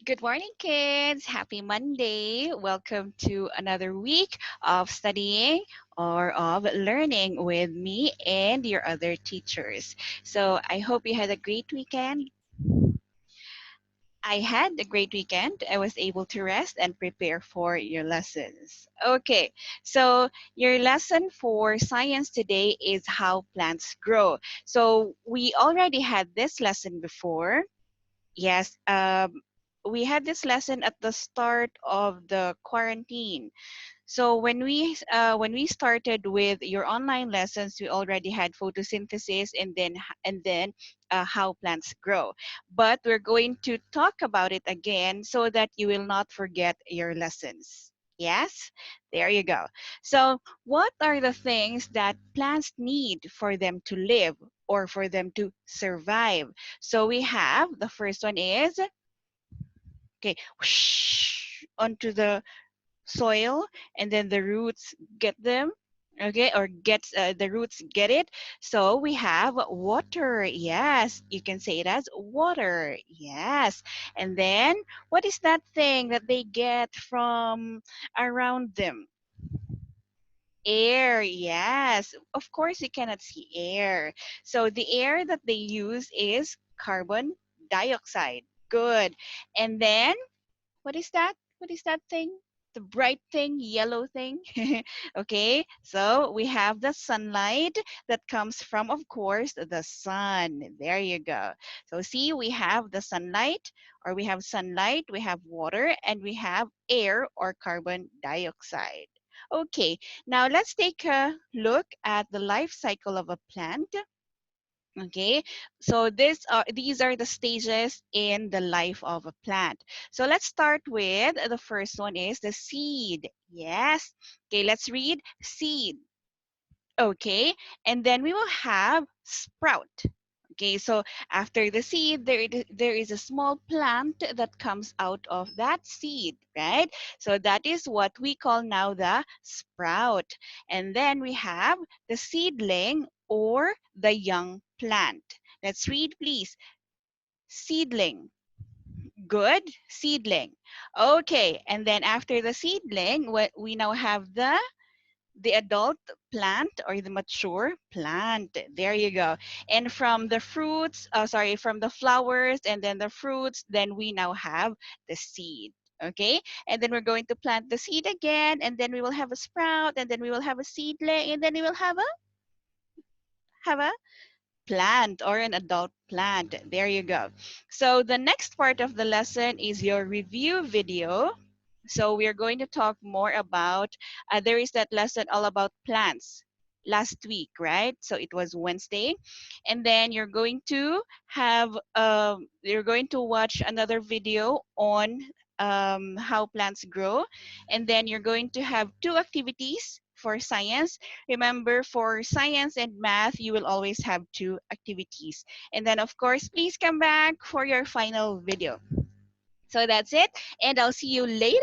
Good morning, kids. Happy Monday. Welcome to another week of studying or of learning with me and your other teachers. So I hope you had a great weekend. I had a great weekend. I was able to rest and prepare for your lessons. Okay, so your lesson for science today is how plants grow. So we already had this lesson before. Yes, we had this lesson at the start of the quarantine. So when we started with your online lessons, we already had photosynthesis and then how plants grow. But we're going to talk about it again so that you will not forget your lessons. Yes, there you go. So what are the things that plants need for them to live or for them to survive? So we have the first one is okay, whoosh, onto the soil, and then the roots get them, okay, or gets the roots get it. So we have water. Yes, you can say it as water. Yes. And then what is that thing that they get from around them? Air. Yes, of course you cannot see air, so the air that they use is carbon dioxide. Good. And then what is that? What is that thing? The bright thing, yellow thing. Okay, so we have the sunlight that comes from, of course, the sun. There you go. So see, we have the sunlight, or we have sunlight, we have water, and we have air or carbon dioxide. Okay, now let's take a look at the life cycle of a plant. Okay, so these are the stages in the life of a plant. So let's start with the first one is the seed. Yes. Okay, let's read seed. Okay, and then we will have sprout. Okay, so after the seed, there is a small plant that comes out of that seed, right? So that is what we call now the sprout. And then we have the seedling or the young plant. Let's read, please. Seedling. Good. Seedling. Okay, and then after the seedling, what we now have the adult plant or the mature plant. There you go. And from the fruits, from the flowers and then the fruits, then we now have the seed. Okay, and then we're going to plant the seed again, and then we will have a sprout, and then we will have a seedling, and then we will have a plant or an adult plant. There you go. So the next part of the lesson is your review video. So we are going to talk more about, there is that lesson all about plants last week, right? So it was Wednesday. And then you're going to watch another video on how plants grow. And then you're going to have two activities for science. Remember, for science and math, you will always have two activities. And then, of course, please come back for your final video. So that's it, and I'll see you later.